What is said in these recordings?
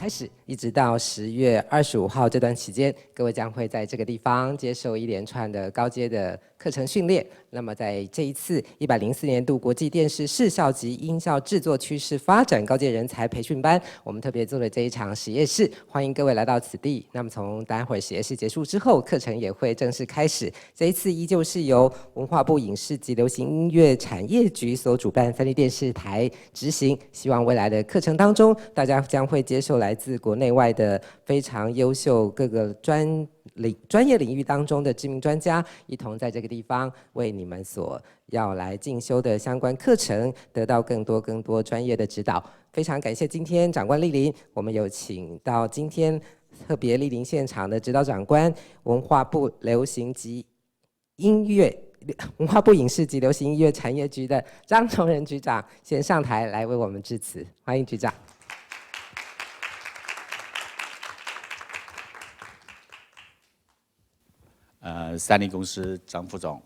开始，一直到10月25号这段期间，各位将会在这个地方接受一连串的高阶的课程训练。那么在这一次104年度国际电视视效及音效制作趋势发展高阶人才培训班，我们特别做了这一场实验室，欢迎各位来到此地。那么从待会儿实验室结束之后，课程也会正式开始。这一次依旧是由文化部影视及流行音乐产业局所主办，3立电视台执行。希望未来的课程当中，大家将会接受来自国内外的非常优秀各个专业领域当中的知名专家，一同在这个地方为你们所要来进修的相关课程得到更多专业的指导。非常感谢今天长官莅临，我们有请到今天特别莅临现场的指导长官，文化部影视及流行音乐产业局的张崇仁局长先上台来为我们致辞，欢迎局长。三立公司张副总，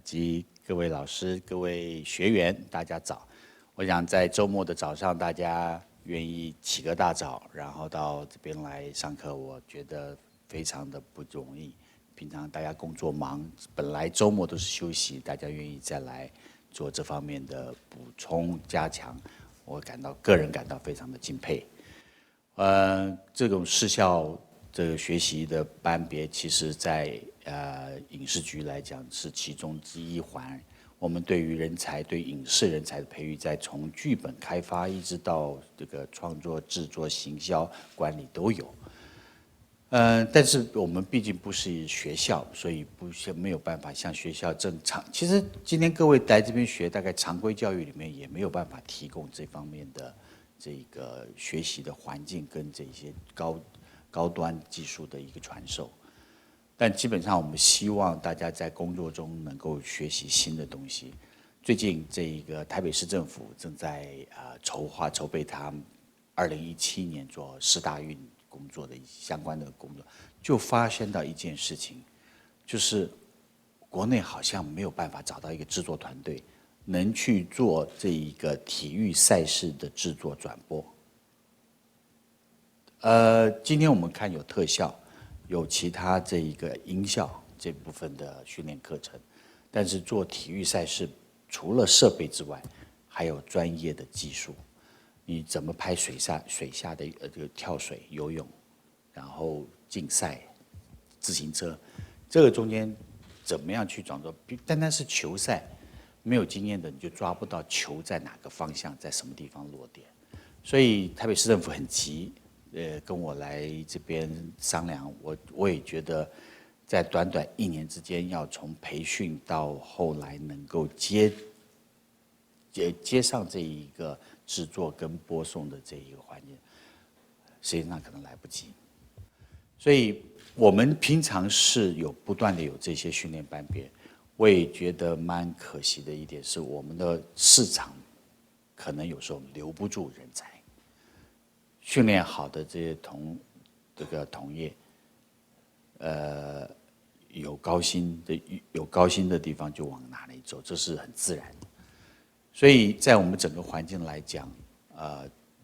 及各位老师、各位学员，大家早。我想在周末的早上，大家愿意起个大早，然后到这边来上课，我觉得非常的不容易。平常大家工作忙，本来周末都是休息，大家愿意再来做这方面的补充加强，我个人感到非常的敬佩。这种视效这个学习的班别，其实在影视局来讲是其中之一环。我们对于人才，对影视人才的培育，在从剧本开发一直到这个创作、制作、行销、管理都有。但是我们毕竟不是学校，所以没有办法像学校正常。其实今天各位来这边学，大概常规教育里面也没有办法提供这方面的这个学习的环境跟这些高端技术的一个传授。但基本上我们希望大家在工作中能够学习新的东西。最近这一个台北市政府正在筹备他2017年做10大运工作的相关的工作，就发现到一件事情，就是国内好像没有办法找到一个制作团队能去做这一个体育赛事的制作转播。今天我们看有特效，有其他这一个音效这部分的训练课程，但是做体育赛事除了设备之外，还有专业的技术。你怎么拍水下的这个跳水、游泳，然后竞赛、自行车，这个中间怎么样去转做？单是球赛，没有经验的你就抓不到球在哪个方向，在什么地方落点。所以台北市政府很急，跟我来这边商量，我也觉得，在短1年之间，要从培训到后来能够接上这一个制作跟播送的这一个环节，实际上可能来不及。所以我们平常是不断的有这些训练班别，我也觉得蛮可惜的一点是，我们的市场可能有时候留不住人才。训练好的这些同业，有高薪的地方就往哪里走，这是很自然的。所以在我们整个环境来讲，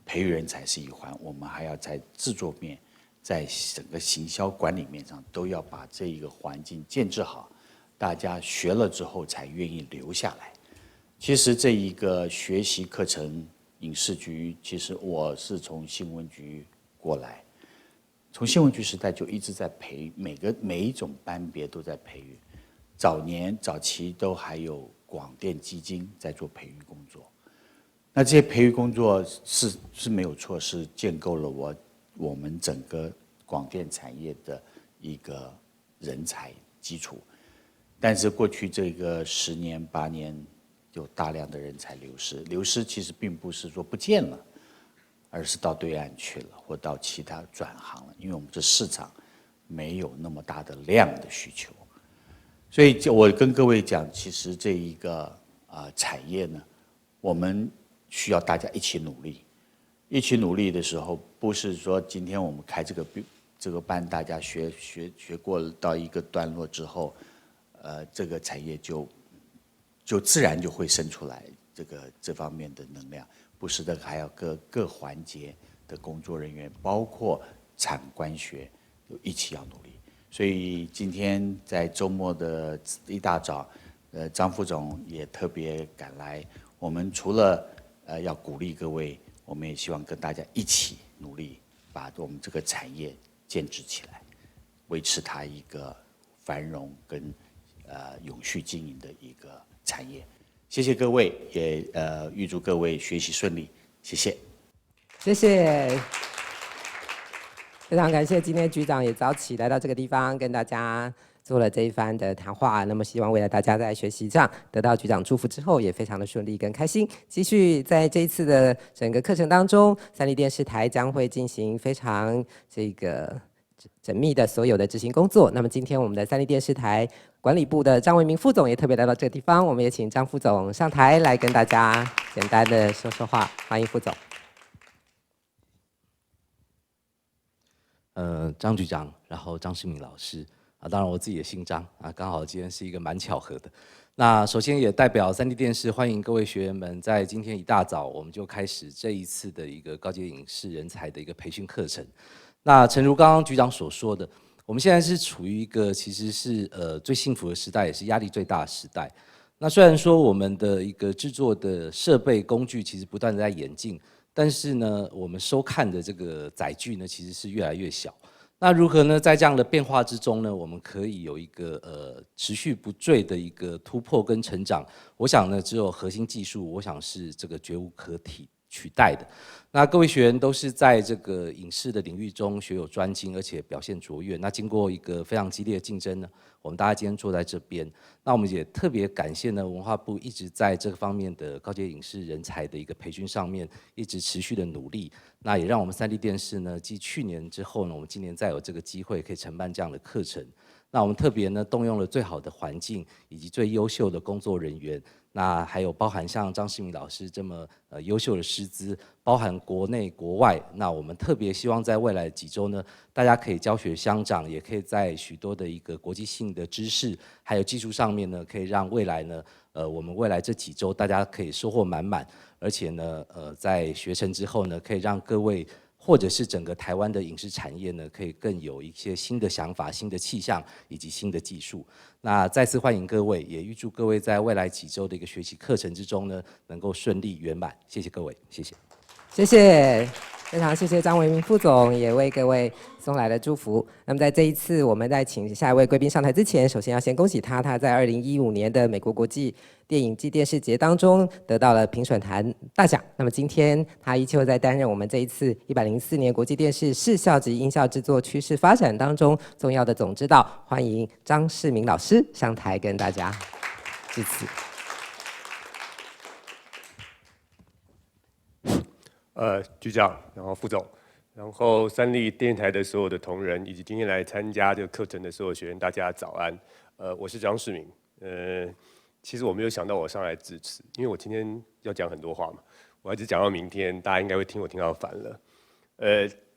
培育人才是一环，我们还要在制作面，在整个行销管理面上都要把这一个环境建制好，大家学了之后才愿意留下来。其实这一个学习课程，影视局其实我是从新闻局过来，从新闻局时代就一直在每一种班别都在培育，早期都还有广电基金在做培育工作。那这些培育工作是没有错，是建构了我们整个广电产业的一个人才基础。但是过去这个10年8年，有大量的人才流失其实并不是说不见了，而是到对岸去了，或到其他转行了，因为我们这市场没有那么大的量的需求。所以我跟各位讲，其实这一个产业呢，我们需要大家一起努力。一起努力的时候，不是说今天我们开这个班，大家学过到一个段落之后，这个产业就自然就会生出来这方面的能量，不是的，还要各环节的工作人员，包括产官学，都一起要努力。所以今天在周末的一大早，张副总也特别赶来。我们除了要鼓励各位，我们也希望跟大家一起努力，把我们这个产业建制起来，维持它一个繁荣跟永续经营的一个产业。谢谢各位，也预祝各位学习顺利，谢谢。谢谢。非常感谢今天局长也早起来到这个地方，跟大家做了这一番的谈话。那么希望未来大家在学习上得到局长祝福之后，也非常的顺利跟开心。继续在这一次的整个课程当中，三立电视台将会进行非常缜密的所有的执行工作。那么今天我们的三立电视台管理部的张维民副总也特别来到这个地方，我们也请张副总上台来跟大家简单的说说话。欢迎副总。张局长，然后张世明老师啊，当然我自己也姓张啊，刚好今天是一个蛮巧合的。那首先也代表三立电视欢迎各位学员们，在今天一大早我们就开始这一次的一个高阶影视人才的一个培训课程。那诚如刚刚局长所说的，我们现在是处于一个其实是最幸福的时代，也是压力最大的时代。那虽然说我们的一个制作的设备工具其实不断的在演进。但是呢，我们收看的这个载具呢，其实是越来越小。那如何呢，在这样的变化之中呢，我们可以有一个持续不坠的一个突破跟成长？我想呢，只有核心技术，我想是这个绝无可取代的。那各位学员都是在这个影视的领域中学有专精，而且表现卓越。那经过一个非常激烈的竞争呢，我们大家今天坐在这边，那我们也特别感谢呢文化部一直在这个方面的高阶影视人才的一个培训上面一直持续的努力。那也让我们三立电视呢，继去年之后呢，我们今年再有这个机会可以承办这样的课程。那我们特别呢动用了最好的环境以及最优秀的工作人员。那还有包含像张世明老师这么优秀的师资，包含国内国外。那我们特别希望在未来几周呢，大家可以教学相长，也可以在许多的一个国际性的知识还有技术上面呢，可以让未来呢，我们未来这几周大家可以收获满满，而且呢，在学成之后呢，可以让各位或者是整个台湾的影视产业呢，可以更有一些新的想法、新的气象以及新的技术。那再次欢迎各位，也预祝各位在未来几周的一个学习课程之中呢，能够顺利圆满。谢谢各位，谢谢。谢谢，非常谢谢张维民副总，也为各位送来了祝福。那么在这一次，我们在请下一位贵宾上台之前，首先要先恭喜他，他在2015年的美国国际电影暨电视节当中得到了评审团大奖。那么今天他依旧在担任我们这一次104年国际电视视效及音效制作趋势发展当中重要的总指导。欢迎张世明老师上台跟大家致辞。局长，然后副总，然后三立电视台的所有的同仁，以及今天来参加这个课程的所有学员，大家早安。我是张世明。其实我没有想到我上来致辞，因为我今天要讲很多话嘛，我一直讲到明天，大家应该会听我听到烦了。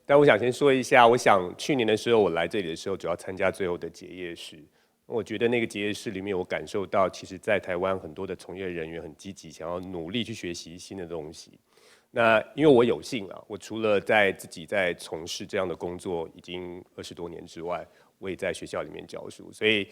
但我想先说一下，我想去年的时候我来这里的时候，主要参加最后的结业式。我觉得那个结业式里面，我感受到，其实在台湾很多的从业人员很积极，想要努力去学习新的东西。那因为我有幸啊，我除了自己在从事这样的工作已经20多年之外，我也在学校里面教书，所以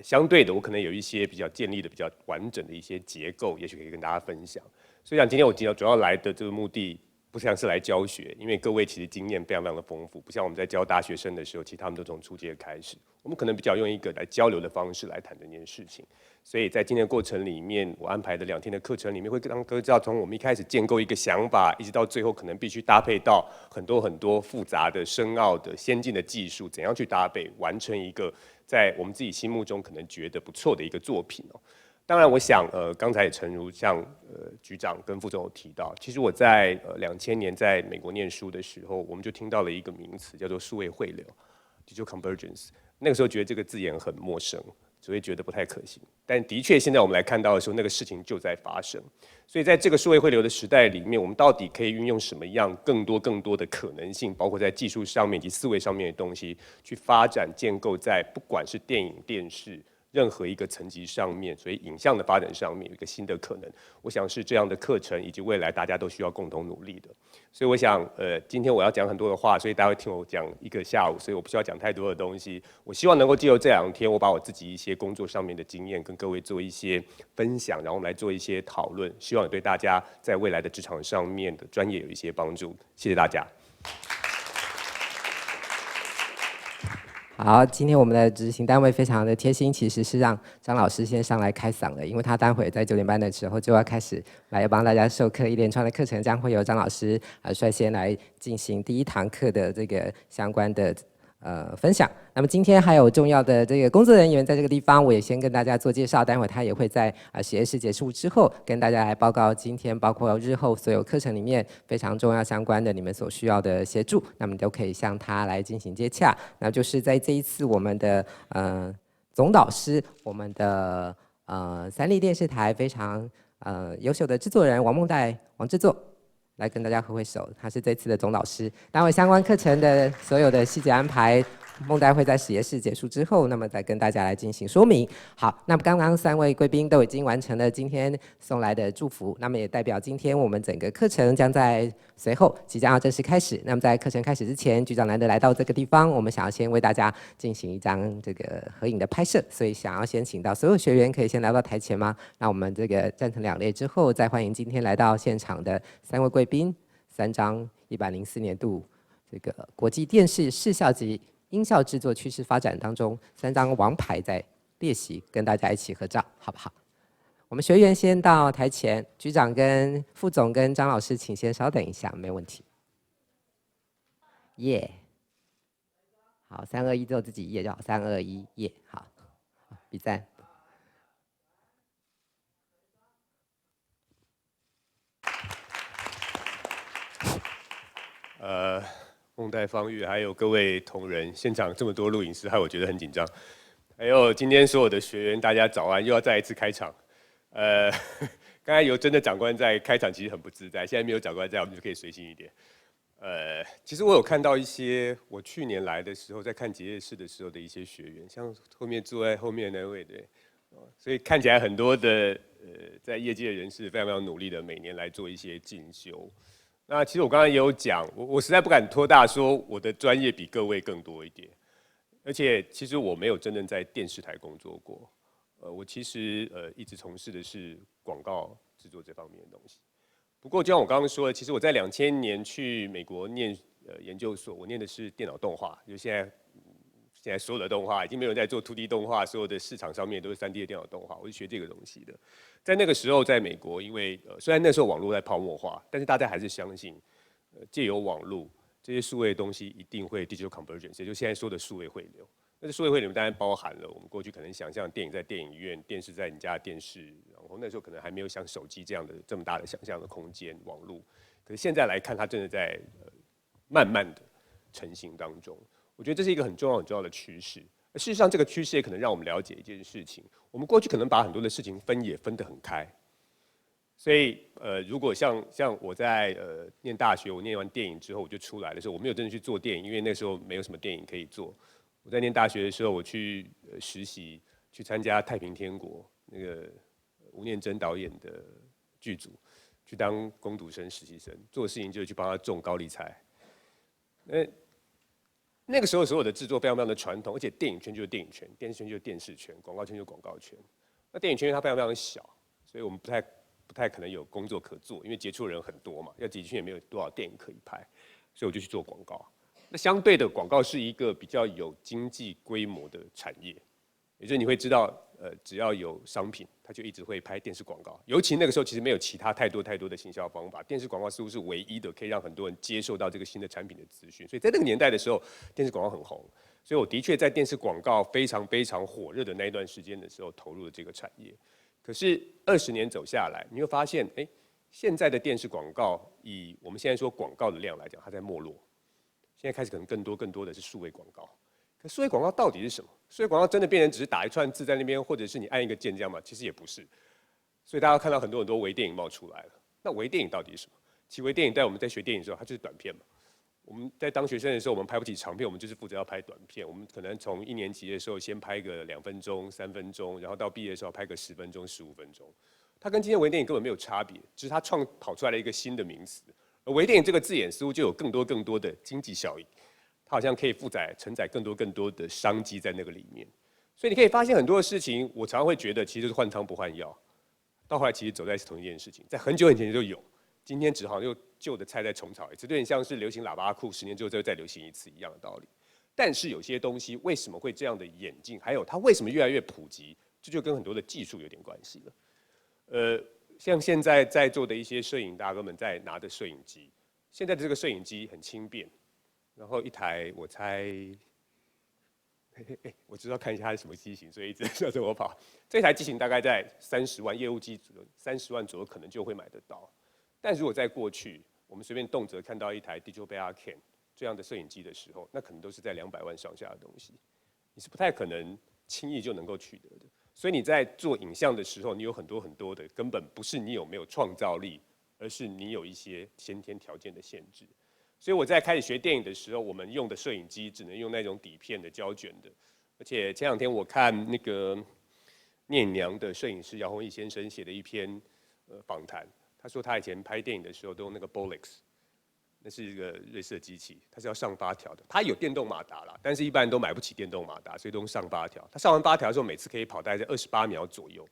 相对的，我可能有一些比较建立的比较完整的一些结构，也许可以跟大家分享。所以讲今天我主要来的这个目的，不像是来教学，因为各位其实经验非常非常的丰富，不像我们在教大学生的时候，其实他们都从初阶开始，我们可能比较用一个来交流的方式来谈这件事情。所以在今天的过程里面，我安排的2天的课程里面，会让各位知道，从我们一开始建构一个想法，一直到最后可能必须搭配到很多很多复杂的、深奥的、先进的技术，怎样去搭配，完成一个在我们自己心目中可能觉得不错的一个作品哦。当然，我想刚才也诚如像局长跟副总有提到，其实我在2000年在美国念书的时候，我们就听到了一个名词叫做数位汇流 （digital convergence）。那个时候觉得这个字眼很陌生，只会觉得不太可行。但的确，现在我们来看到的时候，那个事情就在发生。所以在这个数位汇流的时代里面，我们到底可以运用什么样更多的可能性，包括在技术上面以及思维上面的东西，去发展建构在不管是电影、电视、任何一个层级上面，所以影像的发展上面有一个新的可能。我想是这样的课程以及未来大家都需要共同努力的。所以我想，今天我要讲很多的话，所以大家会听我讲1个下午，所以我不需要讲太多的东西。我希望能够借由这2天，我把我自己一些工作上面的经验跟各位做一些分享，然后我们来做一些讨论，希望也对大家在未来的职场上面的专业有一些帮助。谢谢大家。好，今天我们的执行单位非常的贴心，其实是让张老师先上来开嗓了，因为他待会在9点半的时候就要开始来帮大家授课一连串的课程，将会由张老师率先来进行第1堂课的这个相关的分享。那么今天还有重要的这个工作人员在这个地方，我也先跟大家做介绍，待会他也会在实验室结束之后跟大家来报告今天包括日后所有课程里面非常重要相关的你们所需要的协助，那么都可以向他来进行接洽。那就是在这一次我们的总导师，我们的三立电视台非常优秀的制作人王梦代王制作。来跟大家挥挥手，他是这次的总导师。待会相关课程的所有的细节安排，梦代会在实验室结束之后，那么再跟大家来进行说明。好，那么刚刚3位贵宾都已经完成了今天送来的祝福，那么也代表今天我们整个课程将在随后即将要正式开始。那么在课程开始之前，局长难得来到这个地方，我们想要先为大家进行一张这个合影的拍摄，所以想要先请到所有学员可以先来到台前吗？那我们这个站成2列之后，再欢迎今天来到现场的3位贵宾，3张104年度这个国际电视视效及音效制作趋势发展当中3张王牌在列席，跟大家一起合照，好不好？我们学员先到台前，局长跟副总跟张老师，请先稍等一下，没问题。耶、好，3、2、1之后自己耶就好，3、2、1耶，好，比赞。孟代、方玉，还有各位同仁，现场这么多录影师，害我觉得很紧张。还有今天所有的学员，大家早安，又要再一次开场。刚才有真的长官在开场，其实很不自在。现在没有长官在，我们就可以随性一点。其实我有看到一些我去年来的时候，在看结业式的时候的一些学员，像后面坐在后面那位的，所以看起来很多的在业界的人士非常非常努力的，每年来做一些进修。那其实我刚刚也有讲，我实在不敢托大说我的专业比各位更多一点，而且其实我没有真正在电视台工作过，我其实一直从事的是广告制作这方面的东西。不过就像我刚刚说的，其实我在2000年去美国念研究所，我念的是电脑动画，就现在所有的动画已经没有人在做 2D 动画，所有的市场上面都是3D 的电脑动画，我是学这个东西的。在那个时候，在美国，因为虽然那时候网络在泡沫化，但是大家还是相信，借由网络这些数位的东西一定会 digital convergence， 也就是现在说的数位汇流。那数位汇流当然包含了我们过去可能想象电影在电影院，电视在你家的电视，然后那时候可能还没有像手机这样的这么大的想象的空间网络。可是现在来看，它真的在慢慢的成型当中。我觉得这是一个很重要的趋势。事实上，这个趋势也可能让我们了解一件事情：我们过去可能把很多的事情也分得很开。所以，如果像我在念大学，我念完电影之后我就出来的时候，我没有真的去做电影，因为那时候没有什么电影可以做。我在念大学的时候，我去实习，去参加《太平天国》那个吴念真导演的剧组，去当工读生、实习生，做的事情就是去帮他种高丽菜。那个时候所有的制作非常非常的传统，而且电影圈就是电影圈，电视圈就是电视圈，广告圈就是广告圈。那电影圈它非常非常小，所以我们不太可能有工作可做，因为接触的人很多嘛，要集训也没有多少电影可以拍，所以我就去做广告。那相对的，广告是一个比较有经济规模的产业，也就是你会知道，只要有商品，它就一直会拍电视广告。尤其那个时候，其实没有其他太多的行销方法，电视广告似乎是唯一的可以让很多人接受到这个新的产品的资讯。所以在那个年代的时候，电视广告很红，所以我的确在电视广告非常非常火热的那一段时间的时候投入了这个产业。可是20年走下来，你会发现，现在的电视广告以我们现在说广告的量来讲，它在没落。现在开始可能更多的是数位广告。可数位广告到底是什么？数位广告真的变成只是打一串字在那边，或者是你按一个键这样吗？其实也不是。所以大家看到很多微电影冒出来了。那微电影到底是什么？其实微电影在我们在学电影的时候，它就是短片嘛。我们在当学生的时候，我们拍不起长片，我们就是负责要拍短片。我们可能从1年级的时候先拍个2分钟、3分钟，然后到毕业的时候拍个10分钟、15分钟。它跟今天微电影根本没有差别，只是它跑出来了一个新的名词。而微电影这个字眼似乎就有更多的经济效益，它好像可以承载更多的商机在那个里面。所以你可以发现很多的事情，我常常会觉得其实是换汤不换药，到后来其实走在是同一件事情，在很久以前就有。今天只好又旧的菜再重炒一次，有点像是流行喇叭裤10年之后再流行一次一样的道理。但是有些东西为什么会这样的演进，还有它为什么越来越普及，这就跟很多的技术有点关系了。像现在在座的一些摄影大哥们在拿的摄影机，现在的这个摄影机很轻便，然后一台我猜，我知道看一下它是什么机型，所以一直绕着我跑。这台机型大概在30万，业务机30万左右可能就会买得到。但如果在过去，我们随便动辄看到一台 Digital Cam 这样的摄影机的时候，那可能都是在200万上下的东西，你是不太可能轻易就能够取得的。所以你在做影像的时候，你有很多的根本不是你有没有创造力，而是你有一些先天条件的限制。所以我在开始学电影的时候，我们用的摄影机只能用那种底片的胶卷的，而且前2天我看那个念娘的摄影师姚宏毅先生写的一篇访谈。他说他以前拍电影的时候都用那个 Bolex， 那是一个瑞士的机器，它是要上发条的。它有电动马达啦，但是一般人都买不起电动马达，所以都用上发条。它上完发条的时候，每次可以跑大概在28秒左右。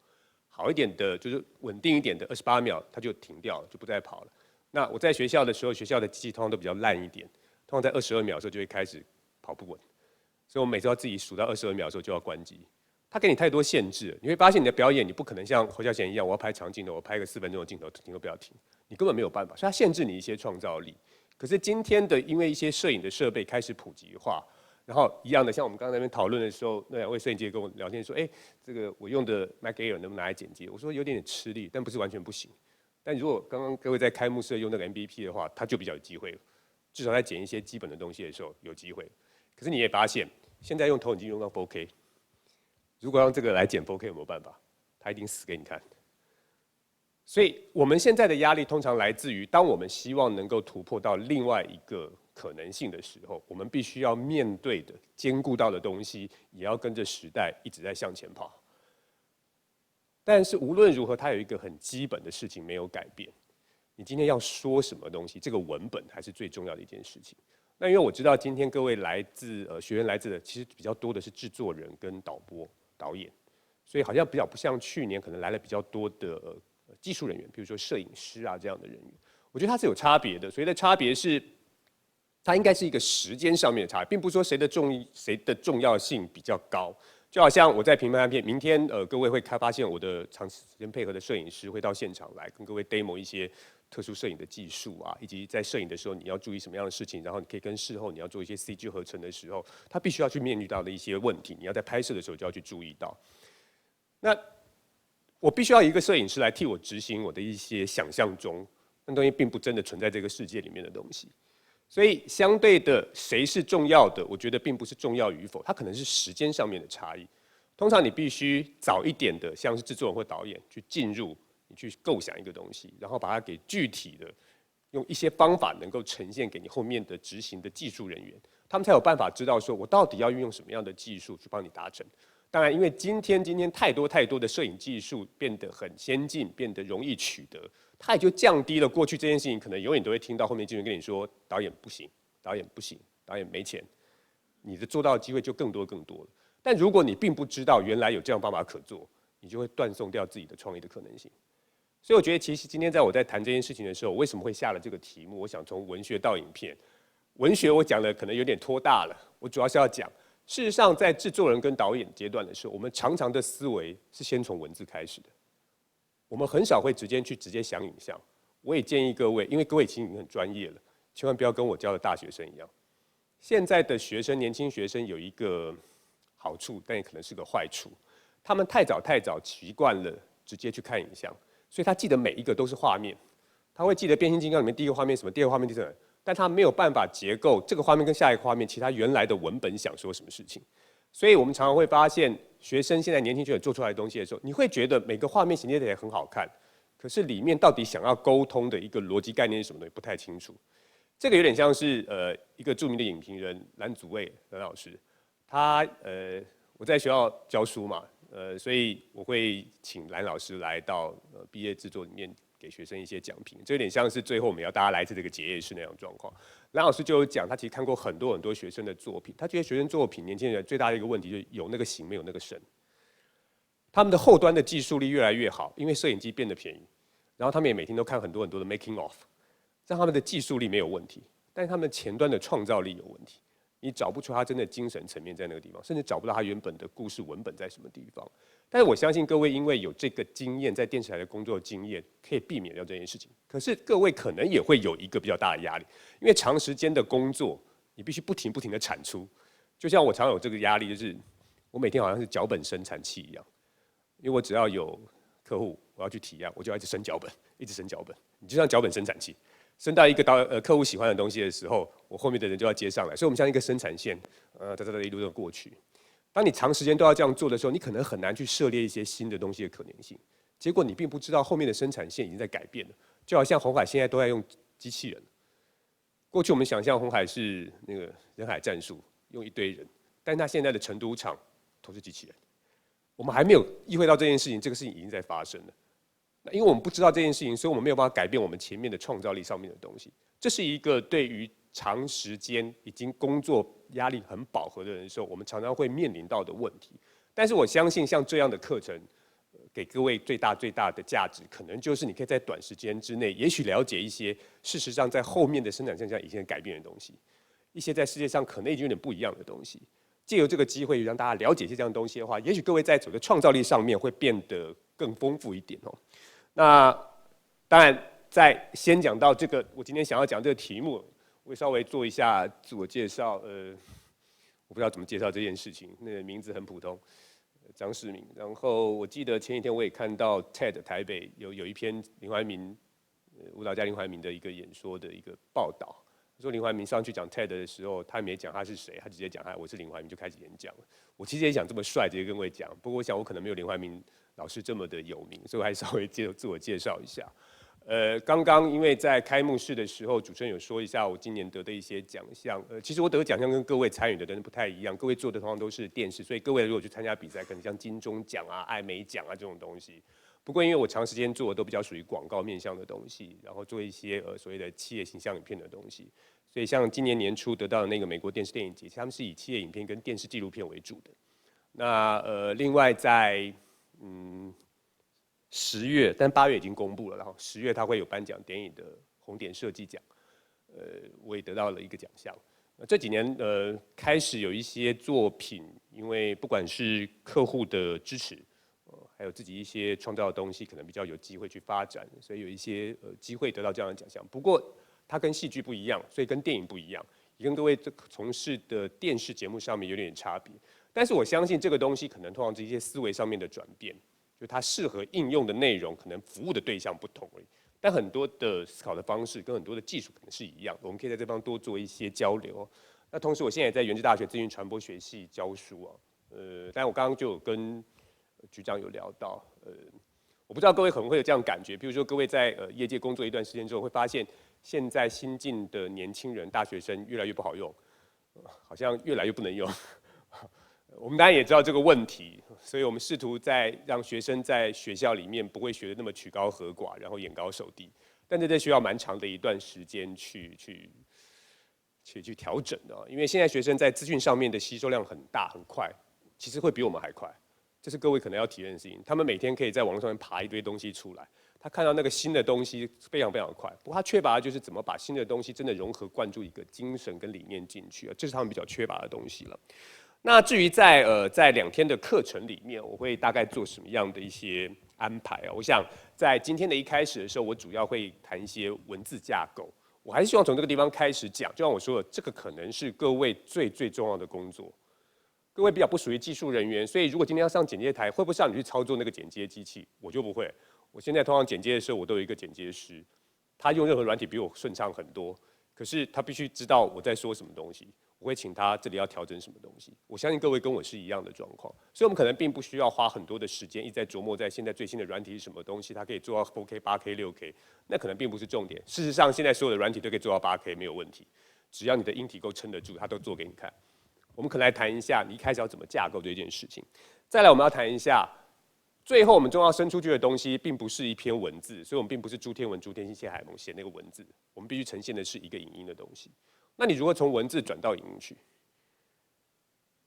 好一点的，就是稳定一点的28秒，它就停掉了，就不再跑了。那我在学校的时候，学校的机器通常都比较烂一点，通常在22秒的时候就会开始跑不稳，所以我每次要自己数到22秒的时候就要关机。它给你太多限制了，你会发现你的表演你不可能像侯孝贤一样，我要拍长镜头，我拍个4分钟的镜头，停都不要停，你根本没有办法，所以它限制你一些创造力。可是今天的因为一些摄影的设备开始普及化，然后一样的像我们刚才那边讨论的时候，那2位摄影机跟我聊天说，这个我用的 Mac Air 能不能拿来剪接？我说有点吃力，但不是完全不行。但如果刚刚各位在开幕式用那个 MVP 的话，它就比较有机会了，至少在剪一些基本的东西的时候有机会。可是你也发现，现在用投影机用到 4K。如果让这个来剪 4K 有没有办法？他一定死给你看。所以我们现在的压力通常来自于，当我们希望能够突破到另外一个可能性的时候，我们必须要面对的、兼顾到的东西，也要跟着时代一直在向前跑。但是无论如何，它有一个很基本的事情没有改变。你今天要说什么东西，这个文本还是最重要的一件事情。那因为我知道今天各位来自学员来自的，其实比较多的是制作人跟导演，所以好像比较不像去年可能来了比较多的技术人员，比如说摄影师啊这样的人员。我觉得它是有差别的，所以的差别是，它应该是一个时间上面的差别，并不是说谁的重要性比较高。就好像我在平拍片，明天各位会发现我的长时间配合的摄影师会到现场来跟各位 demo 一些特殊摄影的技术啊，以及在摄影的时候你要注意什么样的事情，然后你可以跟事后你要做一些 CG 合成的时候，他必须要去面对到的一些问题，你要在拍摄的时候就要去注意到。那我必须要一个摄影师来替我执行我的一些想象中那东西并不真的存在这个世界里面的东西。所以相对的，谁是重要的？我觉得并不是重要与否，它可能是时间上面的差异。通常你必须早一点的，像是制作人或导演去进入，你去构想一个东西，然后把它给具体的，用一些方法能够呈现给你后面的执行的技术人员，他们才有办法知道说我到底要运用什么样的技术去帮你达成。当然，因为今天太多的摄影技术变得很先进，变得容易取得，它也就降低了过去这件事情可能永远都会听到后面经纪人跟你说导演不行，导演不行，导演没钱，你的做到的机会就更多了。但如果你并不知道原来有这样方法可做，你就会断送掉自己的创意的可能性。所以我觉得，其实今天在我在谈这件事情的时候，我为什么会下了这个题目？我想从文学到影片，文学我讲的可能有点拖大了，我主要是要讲。事实上，在制作人跟导演阶段的时候，我们常常的思维是先从文字开始的，我们很少会直接想影像。我也建议各位，因为各位其实已经很专业了，千万不要跟我教的大学生一样。现在的学生，年轻学生有一个好处，但也可能是个坏处，他们太早习惯了直接去看影像，所以他记得每一个都是画面，他会记得变形金刚里面第一个画面什么，第二个画面第什么。但他没有办法结构这个画面跟下一个画面，其他原来的文本想说什么事情，所以我们常常会发现，学生现在年轻学生做出来的东西的时候，你会觉得每个画面衔接起来很好看，可是里面到底想要沟通的一个逻辑概念是什么东西不太清楚。这个有点像是一个著名的影评人蓝祖蔚蓝老师，他我在学校教书嘛，所以我会请蓝老师来到毕业制作里面给学生一些讲评，这有点像是最后我们要大家来自这个结业式那样状况。蓝老师就有讲，他其实看过很多很多学生的作品，他觉得学生作品年轻人最大的一个问题就是有那个形没有那个神。他们的后端的技术力越来越好，因为摄影机变得便宜，然后他们也每天都看很多很多的 making of， 让他们的技术力没有问题，但是他们前端的创造力有问题。你找不出他真的精神层面在那个地方，甚至找不到他原本的故事文本在什么地方。但是我相信各位因为有这个经验，在电视台的工作经验，可以避免掉这件事情。可是各位可能也会有一个比较大的压力，因为长时间的工作，你必须不停的产出。就像我常有这个压力，就是我每天好像是脚本生产器一样，因为我只要有客户我要去提案，我就要一直生脚本，一直生脚本。你就像脚本生产器。升到一个客户喜欢的东西的时候，我后面的人就要接上来，所以我们像一个生产线，一路的过去。当你长时间都要这样做的时候，你可能很难去涉猎一些新的东西的可能性。结果你并不知道后面的生产线已经在改变了，就好像鸿海现在都在用机器人。过去我们想象鸿海是那个人海战术，用一堆人，但他现在的成都厂都是机器人。我们还没有意会到这件事情，这个事情已经在发生了。因为我们不知道这件事情，所以我们没有办法改变我们前面的创造力上面的东西。这是一个对于长时间已经工作压力很饱和的人的时候，我们常常会面临到的问题。但是我相信像这样的课程，给各位最大的价值，可能就是你可以在短时间之内，也许了解一些事实上在后面的生产线上已经改变的东西，一些在世界上可能已经有点不一样的东西。借由这个机会让大家了解一些这样的东西的话，也许各位在整个创造力上面会变得更丰富一点哦。那当然，在先讲到这个，我今天想要讲这个题目，我会稍微做一下自我介绍。我不知道怎么介绍这件事情，那个名字很普通，张世明。然后我记得前几天我也看到 TED 台北有一篇林怀民舞蹈家林怀民的一个演说的一个报道，说林怀民上去讲 TED 的时候，他没讲他是谁，他直接讲我是林怀民就开始演讲了。我其实也想这么帅直接跟各位讲，不过我想我可能没有林怀民老师这么的有名，所以我还稍微自我介绍一下。刚刚因为在开幕式的时候，主持人有说一下我今年得的一些奖项。其实我得的奖项跟各位参与的人不太一样，各位做的通常都是电视，所以各位如果去参加比赛，可能像金钟奖啊、艾美奖啊这种东西。不过因为我长时间做的都比较属于广告面向的东西，然后做一些所谓的企业形象影片的东西，所以像今年年初得到的那个美国电视电影节，他们是以企业影片跟电视纪录片为主的。那另外在10月，但8月已经公布了，然后10月它会有颁奖典礼的红点设计奖，我也得到了一个奖项。这几年开始有一些作品，因为不管是客户的支持，还有自己一些创造的东西，可能比较有机会去发展，所以有一些机会得到这样的奖项。不过它跟戏剧不一样，所以跟电影不一样，也跟各位从事的电视节目上面有点差别。但是我相信这个东西可能通常是一些思维上面的转变，就它适合应用的内容，可能服务的对象不同而已。但很多的思考的方式跟很多的技术可能是一样，我们可以在这方多做一些交流。那同时，我现在也在元智大学资讯传播学系教书啊。但我刚刚就有跟局长有聊到，我不知道各位可能会有这样的感觉，比如说各位在业界工作一段时间之后，会发现现在新进的年轻人、大学生越来越不好用，好像越来越不能用。我们当然也知道这个问题，所以我们试图在让学生在学校里面不会学得那么曲高和寡，然后眼高手低，但这需要蛮长的一段时间去调整的，因为现在学生在资讯上面的吸收量很大很快，其实会比我们还快，这是各位可能要体验的事情。他们每天可以在网络上面爬一堆东西出来，他看到那个新的东西非常非常快，不过他缺乏的就是怎么把新的东西真的融合灌注一个精神跟理念进去，这是他们比较缺乏的东西了。那至于在2天的课程里面，我会大概做什么样的一些安排啊？我想在今天的一开始的时候，我主要会谈一些文字架构。我还是希望从这个地方开始讲，就像我说的，这个可能是各位最重要的工作。各位比较不属于技术人员，所以如果今天要上剪接台，会不会让你去操作那个剪接机器？我就不会。我现在通常剪接的时候，我都有一个剪接师，他用任何软体比我顺畅很多，可是他必须知道我在说什么东西。我会请他这里要调整什么东西。我相信各位跟我是一样的状况，所以我们可能并不需要花很多的时间一直在琢磨在现在最新的软体是什么东西，它可以做到 4K、8K、6K， 那可能并不是重点。事实上，现在所有的软体都可以做到 8K 没有问题，只要你的硬体够撑得住，它都做给你看。我们可能来谈一下你一开始要怎么架构这件事情。再来，我们要谈一下，最后我们终要生出去的东西，并不是一篇文字，所以我们并不是朱天文、朱天心、谢海盟写那个文字，我们必须呈现的是一个影音的东西。那你如何从文字转到影音去？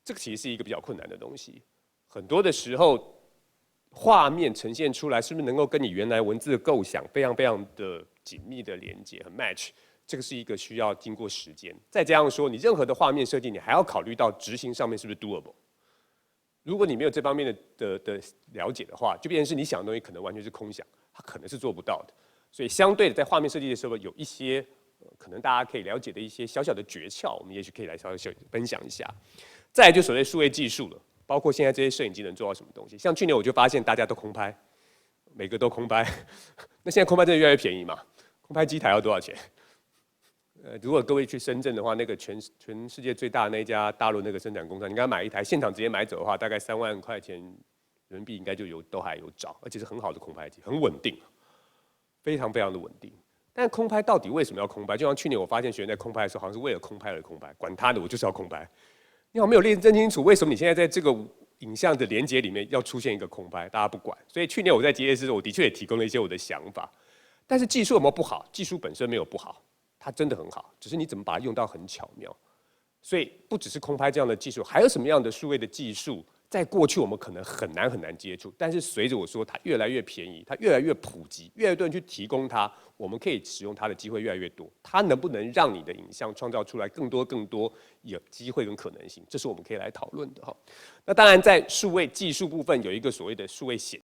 这个其实是一个比较困难的东西。很多的时候，画面呈现出来是不是能够跟你原来文字的构想非常非常的紧密的连接和 match？ 这个是一个需要经过时间。再加上说，你任何的画面设计，你还要考虑到执行上面是不是 doable。如果你没有这方面的了解的话，就变成是你想的东西可能完全是空想，它可能是做不到的。所以相对的，在画面设计的时候，有一些可能大家可以了解的一些小小的诀窍，我们也许可以来稍微分享一下。再来就所谓数位技术了，包括现在这些摄影机能做到什么东西。像去年我就发现大家都空拍，每个都空拍。那现在空拍真的越来越便宜嘛？空拍机台要多少钱？如果各位去深圳的话，那个全世界最大的那一家大陆那个生产工厂，你刚买一台，现场直接买走的话，大概3万块钱人民币应该就都还有找，而且是很好的空拍机，很稳定，非常非常的稳定。但空拍到底为什么要空拍？就像去年我发现学员在空拍的时候，好像是为了空拍而空拍，管他的，我就是要空拍。你好，没有认真清楚为什么你现在在这个影像的连接里面要出现一个空拍，大家不管。所以去年我在结业时，我的确也提供了一些我的想法。但是技术有没有不好？技术本身没有不好。它真的很好，只是你怎么把它用到很巧妙。所以不只是空拍这样的技术，还有什么样的数位的技术，在过去我们可能很难接触，但是随着我说它越来越便宜，它越来越普及，越来越多人去提供它，我们可以使用它的机会越来越多。它能不能让你的影像创造出来更多有机会跟可能性？这是我们可以来讨论的哈。那当然，在数位技术部分有一个所谓的数位显